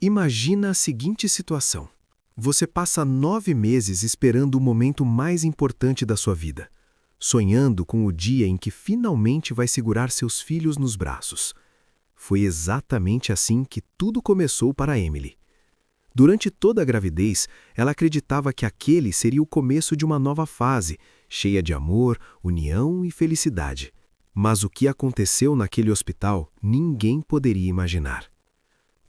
Imagina a seguinte situação. Você passa 9 meses esperando o momento mais importante da sua vida, sonhando com o dia em que finalmente vai segurar seus filhos nos braços. Foi exatamente assim que tudo começou para Emily. Durante toda a gravidez, ela acreditava que aquele seria o começo de uma nova fase, cheia de amor, união e felicidade. Mas o que aconteceu naquele hospital, ninguém poderia imaginar.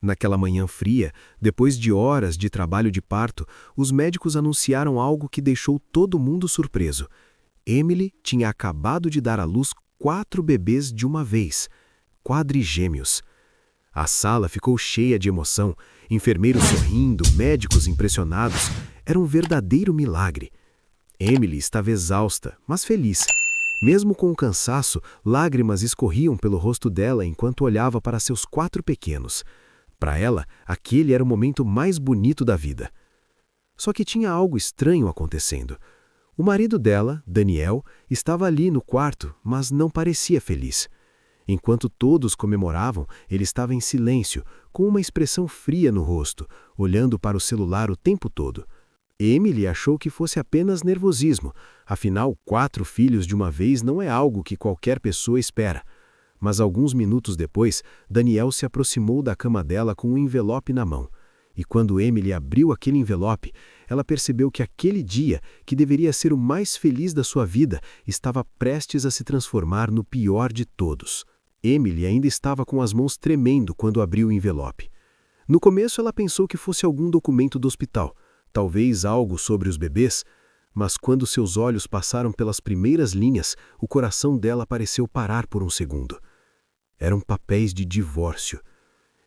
Naquela manhã fria, depois de horas de trabalho de parto, os médicos anunciaram algo que deixou todo mundo surpreso. Emily tinha acabado de dar à luz 4 bebês de uma vez, quadrigêmeos. A sala ficou cheia de emoção, enfermeiros sorrindo, médicos impressionados. Era um verdadeiro milagre. Emily estava exausta, mas feliz. Mesmo com o cansaço, lágrimas escorriam pelo rosto dela enquanto olhava para seus 4 pequenos. Para ela, aquele era o momento mais bonito da vida. Só que tinha algo estranho acontecendo. O marido dela, Daniel, estava ali no quarto, mas não parecia feliz. Enquanto todos comemoravam, ele estava em silêncio, com uma expressão fria no rosto, olhando para o celular o tempo todo. Emily achou que fosse apenas nervosismo, afinal, 4 filhos de uma vez não é algo que qualquer pessoa espera. Mas alguns minutos depois, Daniel se aproximou da cama dela com um envelope na mão. E quando Emily abriu aquele envelope, ela percebeu que aquele dia, que deveria ser o mais feliz da sua vida, estava prestes a se transformar no pior de todos. Emily ainda estava com as mãos tremendo quando abriu o envelope. No começo ela pensou que fosse algum documento do hospital, talvez algo sobre os bebês, mas quando seus olhos passaram pelas primeiras linhas, o coração dela pareceu parar por um segundo. Eram papéis de divórcio.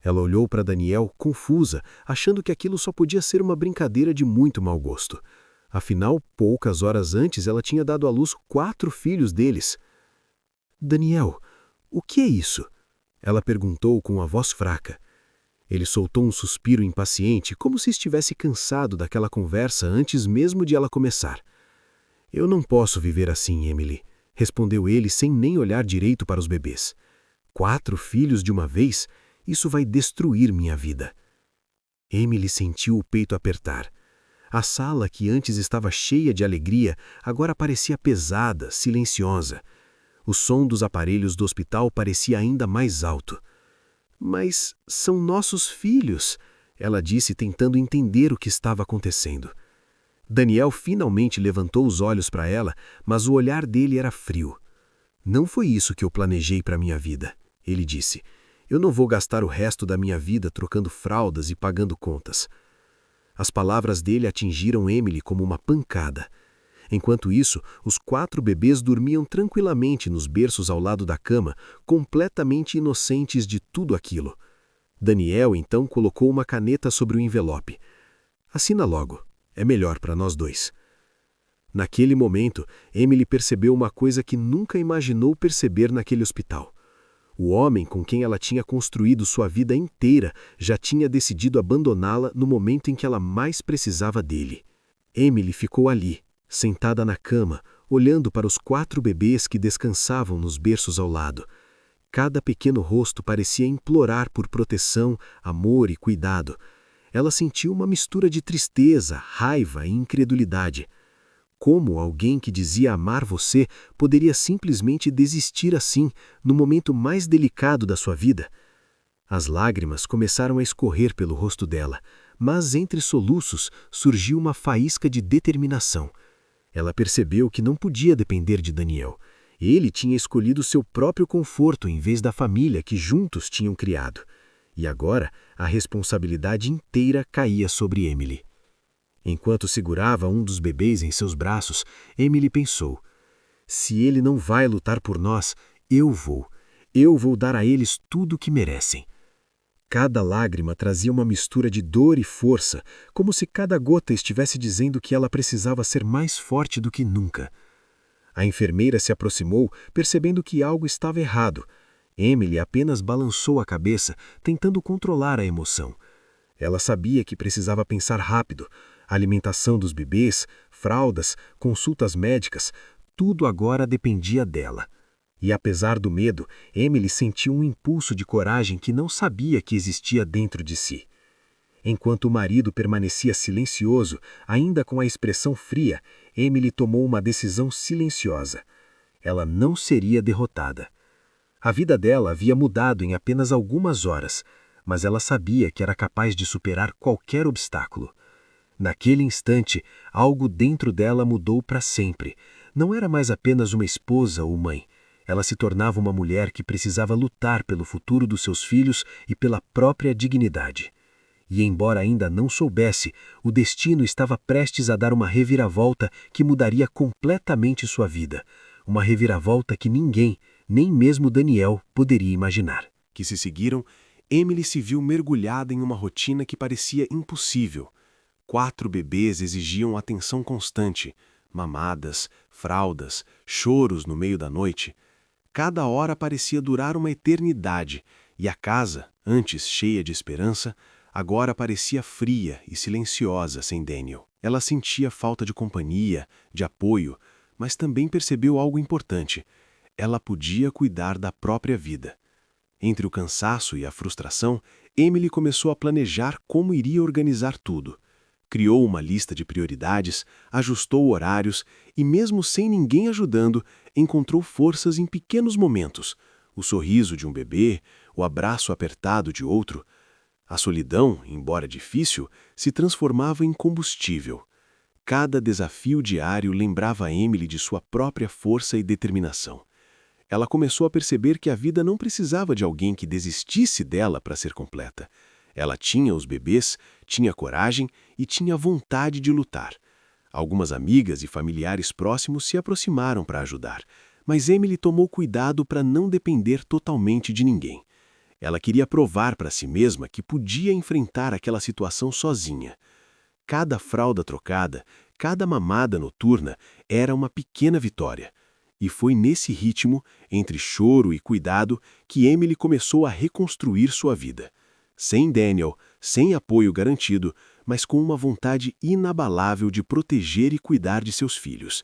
Ela olhou para Daniel, confusa, achando que aquilo só podia ser uma brincadeira de muito mau gosto. Afinal, poucas horas antes, ela tinha dado à luz 4 filhos deles. «Daniel, o que é isso?» Ela perguntou com a voz fraca. Ele soltou um suspiro impaciente, como se estivesse cansado daquela conversa antes mesmo de ela começar. «Eu não posso viver assim, Emily», respondeu ele sem nem olhar direito para os bebês. 4 filhos de uma vez? Isso vai destruir minha vida. Emily sentiu o peito apertar. A sala, que antes estava cheia de alegria, agora parecia pesada, silenciosa. O som dos aparelhos do hospital parecia ainda mais alto. «Mas são nossos filhos», ela disse, tentando entender o que estava acontecendo. Daniel finalmente levantou os olhos para ela, mas o olhar dele era frio. «Não foi isso que eu planejei para minha vida», ele disse. «Eu não vou gastar o resto da minha vida trocando fraldas e pagando contas». As palavras dele atingiram Emily como uma pancada. Enquanto isso, os 4 bebês dormiam tranquilamente nos berços ao lado da cama, completamente inocentes de tudo aquilo. Daniel, então, colocou uma caneta sobre o envelope. «Assina logo. É melhor para nós dois». Naquele momento, Emily percebeu uma coisa que nunca imaginou perceber naquele hospital. O homem com quem ela tinha construído sua vida inteira já tinha decidido abandoná-la no momento em que ela mais precisava dele. Emily ficou ali, sentada na cama, olhando para os 4 bebês que descansavam nos berços ao lado. Cada pequeno rosto parecia implorar por proteção, amor e cuidado. Ela sentiu uma mistura de tristeza, raiva e incredulidade. Como alguém que dizia amar você poderia simplesmente desistir assim, no momento mais delicado da sua vida? As lágrimas começaram a escorrer pelo rosto dela, mas entre soluços surgiu uma faísca de determinação. Ela percebeu que não podia depender de Daniel. Ele tinha escolhido seu próprio conforto em vez da família que juntos tinham criado. E agora, a responsabilidade inteira caía sobre Emily. Enquanto segurava um dos bebês em seus braços, Emily pensou: «Se ele não vai lutar por nós, eu vou. Eu vou dar a eles tudo o que merecem». Cada lágrima trazia uma mistura de dor e força, como se cada gota estivesse dizendo que ela precisava ser mais forte do que nunca. A enfermeira se aproximou, percebendo que algo estava errado. Emily apenas balançou a cabeça, tentando controlar a emoção. Ela sabia que precisava pensar rápido. A alimentação dos bebês, fraldas, consultas médicas, tudo agora dependia dela. E apesar do medo, Emily sentiu um impulso de coragem que não sabia que existia dentro de si. Enquanto o marido permanecia silencioso, ainda com a expressão fria, Emily tomou uma decisão silenciosa. Ela não seria derrotada. A vida dela havia mudado em apenas algumas horas, mas ela sabia que era capaz de superar qualquer obstáculo. Naquele instante, algo dentro dela mudou para sempre. Não era mais apenas uma esposa ou mãe. Ela se tornava uma mulher que precisava lutar pelo futuro dos seus filhos e pela própria dignidade. E embora ainda não soubesse, o destino estava prestes a dar uma reviravolta que mudaria completamente sua vida. Uma reviravolta que ninguém, nem mesmo Daniel, poderia imaginar. Que se seguiram, Emily se viu mergulhada em uma rotina que parecia impossível. 4 bebês exigiam atenção constante, mamadas, fraldas, choros no meio da noite. Cada hora parecia durar uma eternidade, e a casa, antes cheia de esperança, agora parecia fria e silenciosa sem Daniel. Ela sentia falta de companhia, de apoio, mas também percebeu algo importante. Ela podia cuidar da própria vida. Entre o cansaço e a frustração, Emily começou a planejar como iria organizar tudo. Criou uma lista de prioridades, ajustou horários e, mesmo sem ninguém ajudando, encontrou forças em pequenos momentos. O sorriso de um bebê, o abraço apertado de outro. A solidão, embora difícil, se transformava em combustível. Cada desafio diário lembrava a Emily de sua própria força e determinação. Ela começou a perceber que a vida não precisava de alguém que desistisse dela para ser completa. Ela tinha os bebês, tinha coragem e tinha vontade de lutar. Algumas amigas e familiares próximos se aproximaram para ajudar, mas Emily tomou cuidado para não depender totalmente de ninguém. Ela queria provar para si mesma que podia enfrentar aquela situação sozinha. Cada fralda trocada, cada mamada noturna era uma pequena vitória. E foi nesse ritmo, entre choro e cuidado, que Emily começou a reconstruir sua vida. Sem Daniel, sem apoio garantido, mas com uma vontade inabalável de proteger e cuidar de seus filhos.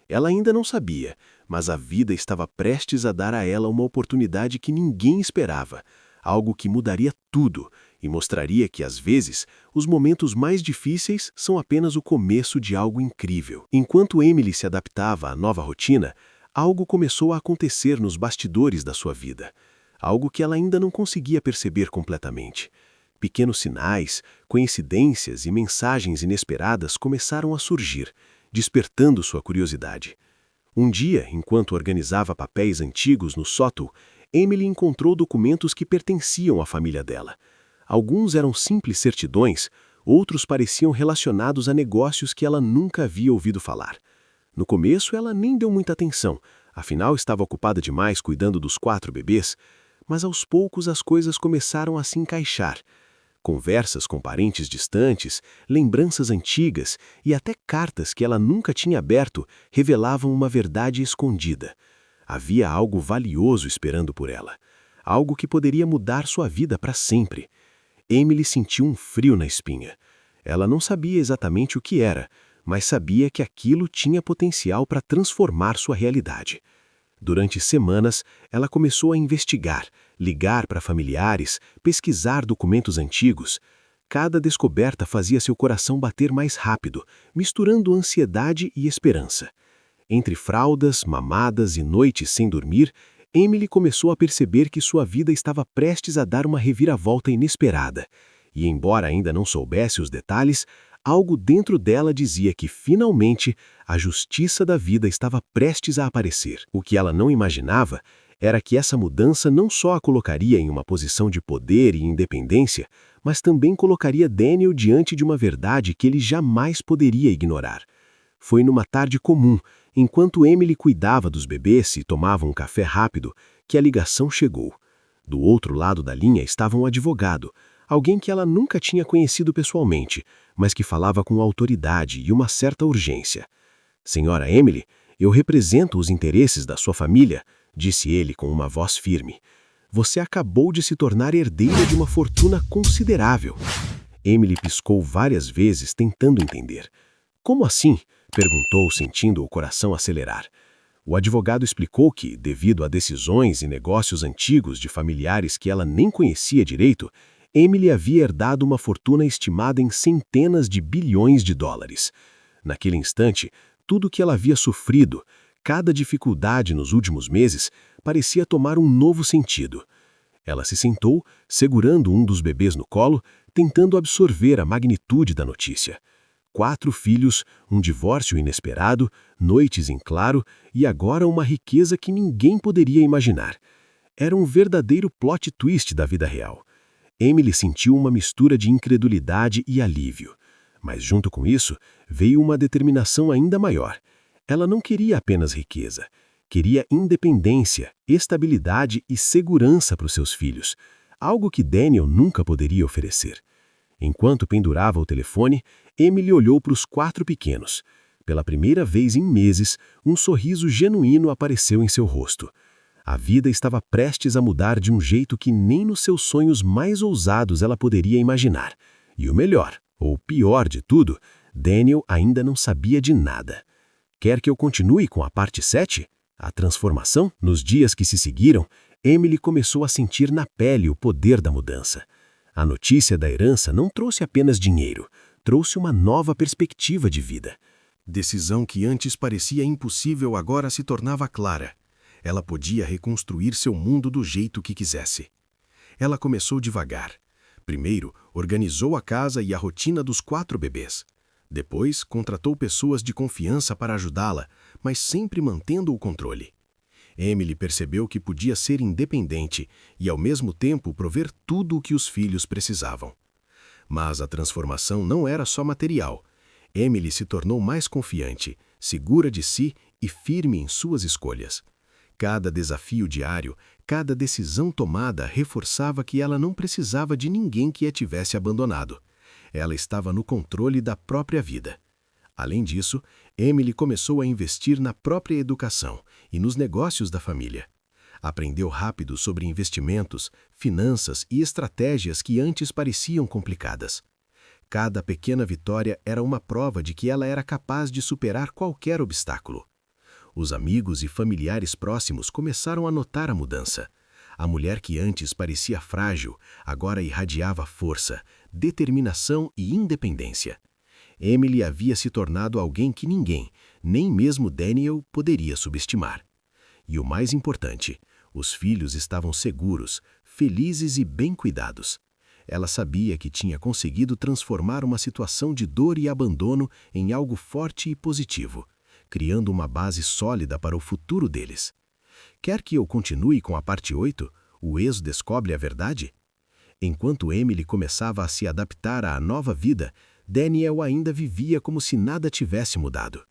Ela ainda não sabia, mas a vida estava prestes a dar a ela uma oportunidade que ninguém esperava, algo que mudaria tudo e mostraria que, às vezes, os momentos mais difíceis são apenas o começo de algo incrível. Enquanto Emily se adaptava à nova rotina, algo começou a acontecer nos bastidores da sua vida. Algo que ela ainda não conseguia perceber completamente. Pequenos sinais, coincidências e mensagens inesperadas começaram a surgir, despertando sua curiosidade. Um dia, enquanto organizava papéis antigos no sótão, Emily encontrou documentos que pertenciam à família dela. Alguns eram simples certidões, outros pareciam relacionados a negócios que ela nunca havia ouvido falar. No começo, ela nem deu muita atenção, afinal estava ocupada demais cuidando dos 4 bebês, mas aos poucos as coisas começaram a se encaixar. Conversas com parentes distantes, lembranças antigas e até cartas que ela nunca tinha aberto revelavam uma verdade escondida. Havia algo valioso esperando por ela, algo que poderia mudar sua vida para sempre. Emily sentiu um frio na espinha. Ela não sabia exatamente o que era, mas sabia que aquilo tinha potencial para transformar sua realidade. Durante semanas, ela começou a investigar, ligar para familiares, pesquisar documentos antigos. Cada descoberta fazia seu coração bater mais rápido, misturando ansiedade e esperança. Entre fraldas, mamadas e noites sem dormir, Emily começou a perceber que sua vida estava prestes a dar uma reviravolta inesperada. E embora ainda não soubesse os detalhes, algo dentro dela dizia que, finalmente, a justiça da vida estava prestes a aparecer. O que ela não imaginava era que essa mudança não só a colocaria em uma posição de poder e independência, mas também colocaria Daniel diante de uma verdade que ele jamais poderia ignorar. Foi numa tarde comum, enquanto Emily cuidava dos bebês e tomava um café rápido, que a ligação chegou. Do outro lado da linha estava um advogado, alguém que ela nunca tinha conhecido pessoalmente, mas que falava com autoridade e uma certa urgência. "Senhora Emily, eu represento os interesses da sua família", disse ele com uma voz firme. "Você acabou de se tornar herdeira de uma fortuna considerável." Emily piscou várias vezes tentando entender. "Como assim?", perguntou, sentindo o coração acelerar. O advogado explicou que, devido a decisões e negócios antigos de familiares que ela nem conhecia direito, Emily havia herdado uma fortuna estimada em centenas de bilhões de dólares. Naquele instante, tudo o que ela havia sofrido, cada dificuldade nos últimos meses, parecia tomar um novo sentido. Ela se sentou, segurando um dos bebês no colo, tentando absorver a magnitude da notícia. 4 filhos, um divórcio inesperado, noites em claro e agora uma riqueza que ninguém poderia imaginar. Era um verdadeiro plot twist da vida real. Emily sentiu uma mistura de incredulidade e alívio. Mas junto com isso, veio uma determinação ainda maior. Ela não queria apenas riqueza. Queria independência, estabilidade e segurança para os seus filhos, algo que Daniel nunca poderia oferecer. Enquanto pendurava o telefone, Emily olhou para os 4 pequenos. Pela primeira vez em meses, um sorriso genuíno apareceu em seu rosto. A vida estava prestes a mudar de um jeito que nem nos seus sonhos mais ousados ela poderia imaginar. E o melhor, ou pior de tudo, Daniel ainda não sabia de nada. Quer que eu continue com a parte 7? A transformação? Nos dias que se seguiram, Emily começou a sentir na pele o poder da mudança. A notícia da herança não trouxe apenas dinheiro, trouxe uma nova perspectiva de vida. Decisão que antes parecia impossível agora se tornava clara. Ela podia reconstruir seu mundo do jeito que quisesse. Ela começou devagar. Primeiro, organizou a casa e a rotina dos 4 bebês. Depois, contratou pessoas de confiança para ajudá-la, mas sempre mantendo o controle. Emily percebeu que podia ser independente e, ao mesmo tempo, prover tudo o que os filhos precisavam. Mas a transformação não era só material. Emily se tornou mais confiante, segura de si e firme em suas escolhas. Cada desafio diário, cada decisão tomada reforçava que ela não precisava de ninguém que a tivesse abandonado. Ela estava no controle da própria vida. Além disso, Emily começou a investir na própria educação e nos negócios da família. Aprendeu rápido sobre investimentos, finanças e estratégias que antes pareciam complicadas. Cada pequena vitória era uma prova de que ela era capaz de superar qualquer obstáculo. Os amigos e familiares próximos começaram a notar a mudança. A mulher que antes parecia frágil, agora irradiava força, determinação e independência. Emily havia se tornado alguém que ninguém, nem mesmo Daniel, poderia subestimar. E o mais importante, os filhos estavam seguros, felizes e bem cuidados. Ela sabia que tinha conseguido transformar uma situação de dor e abandono em algo forte e positivo, criando uma base sólida para o futuro deles. Quer que eu continue com a parte 8? O ex descobre a verdade? Enquanto Emily começava a se adaptar à nova vida, Daniel ainda vivia como se nada tivesse mudado.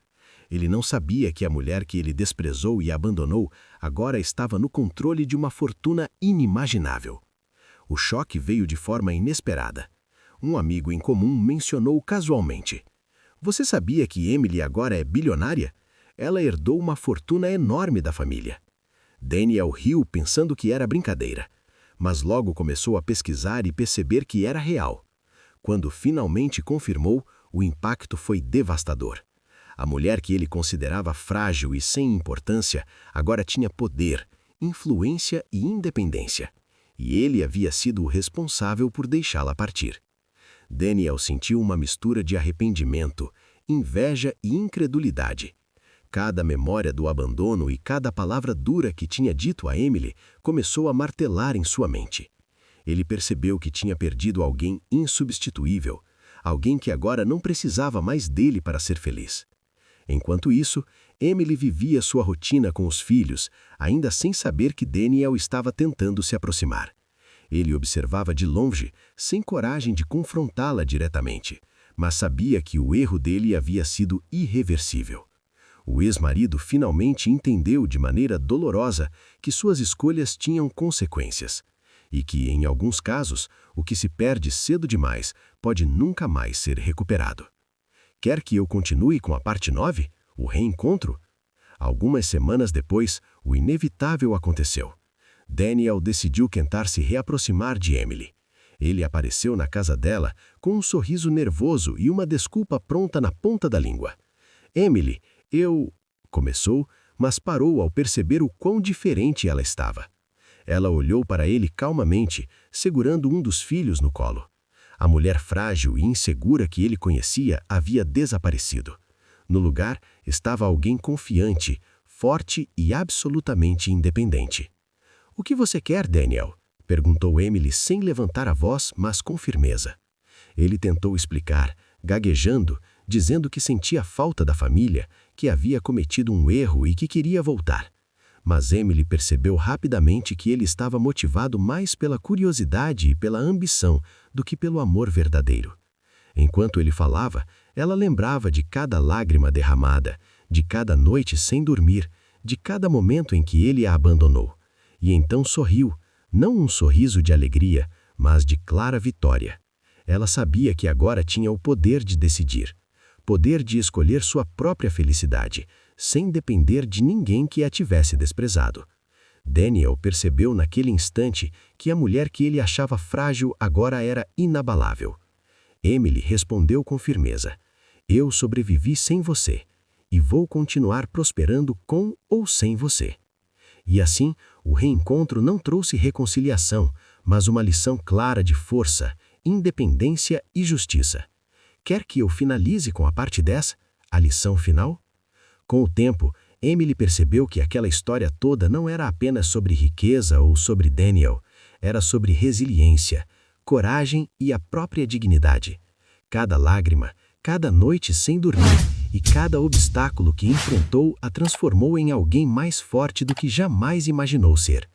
Ele não sabia que a mulher que ele desprezou e abandonou agora estava no controle de uma fortuna inimaginável. O choque veio de forma inesperada. Um amigo em comum mencionou casualmente: "Você sabia que Emily agora é bilionária? Ela herdou uma fortuna enorme da família." Daniel riu pensando que era brincadeira, mas logo começou a pesquisar e perceber que era real. Quando finalmente confirmou, o impacto foi devastador. A mulher que ele considerava frágil e sem importância agora tinha poder, influência e independência. E ele havia sido o responsável por deixá-la partir. Daniel sentiu uma mistura de arrependimento, inveja e incredulidade. Cada memória do abandono e cada palavra dura que tinha dito a Emily começou a martelar em sua mente. Ele percebeu que tinha perdido alguém insubstituível, alguém que agora não precisava mais dele para ser feliz. Enquanto isso, Emily vivia sua rotina com os filhos, ainda sem saber que Daniel estava tentando se aproximar. Ele observava de longe, sem coragem de confrontá-la diretamente, mas sabia que o erro dele havia sido irreversível. O ex-marido finalmente entendeu de maneira dolorosa que suas escolhas tinham consequências, e que, em alguns casos, o que se perde cedo demais pode nunca mais ser recuperado. Quer que eu continue com a parte 9? O reencontro? Algumas semanas depois, o inevitável aconteceu. Daniel decidiu tentar se reaproximar de Emily. Ele apareceu na casa dela com um sorriso nervoso e uma desculpa pronta na ponta da língua. "Emily, eu..." começou, mas parou ao perceber o quão diferente ela estava. Ela olhou para ele calmamente, segurando um dos filhos no colo. A mulher frágil e insegura que ele conhecia havia desaparecido. No lugar estava alguém confiante, forte e absolutamente independente. "O que você quer, Daniel?" perguntou Emily sem levantar a voz, mas com firmeza. Ele tentou explicar, gaguejando, dizendo que sentia falta da família, que havia cometido um erro e que queria voltar. Mas Emily percebeu rapidamente que ele estava motivado mais pela curiosidade e pela ambição do que pelo amor verdadeiro. Enquanto ele falava, ela lembrava de cada lágrima derramada, de cada noite sem dormir, de cada momento em que ele a abandonou. E então sorriu, não um sorriso de alegria, mas de clara vitória. Ela sabia que agora tinha o poder de decidir, poder de escolher sua própria felicidade, sem depender de ninguém que a tivesse desprezado. Daniel percebeu naquele instante que a mulher que ele achava frágil agora era inabalável. Emily respondeu com firmeza: "Eu sobrevivi sem você, e vou continuar prosperando com ou sem você." E assim, o reencontro não trouxe reconciliação, mas uma lição clara de força, independência e justiça. Quer que eu finalize com a parte 10, a lição final? Com o tempo, Emily percebeu que aquela história toda não era apenas sobre riqueza ou sobre Daniel, era sobre resiliência, coragem e a própria dignidade. Cada lágrima, cada noite sem dormir e cada obstáculo que enfrentou a transformou em alguém mais forte do que jamais imaginou ser.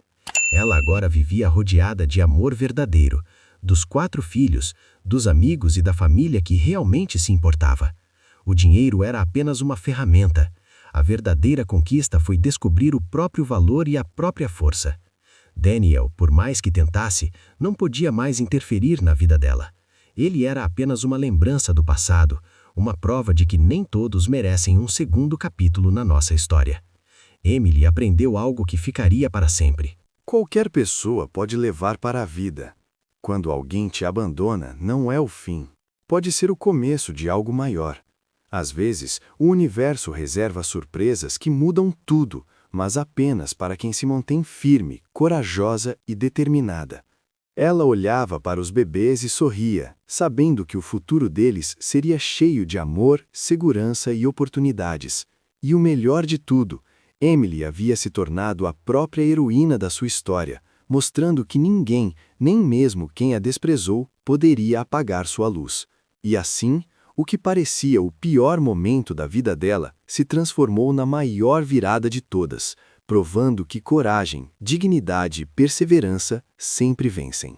Ela agora vivia rodeada de amor verdadeiro, dos 4 filhos, dos amigos e da família que realmente se importava. O dinheiro era apenas uma ferramenta. A verdadeira conquista foi descobrir o próprio valor e a própria força. Daniel, por mais que tentasse, não podia mais interferir na vida dela. Ele era apenas uma lembrança do passado, uma prova de que nem todos merecem um segundo capítulo na nossa história. Emily aprendeu algo que ficaria para sempre. Qualquer pessoa pode levar para a vida. Quando alguém te abandona, não é o fim. Pode ser o começo de algo maior. Às vezes, o universo reserva surpresas que mudam tudo, mas apenas para quem se mantém firme, corajosa e determinada. Ela olhava para os bebês e sorria, sabendo que o futuro deles seria cheio de amor, segurança e oportunidades. E o melhor de tudo, Emily havia se tornado a própria heroína da sua história, mostrando que ninguém, nem mesmo quem a desprezou, poderia apagar sua luz. E assim, o que parecia o pior momento da vida dela se transformou na maior virada de todas, provando que coragem, dignidade e perseverança sempre vencem.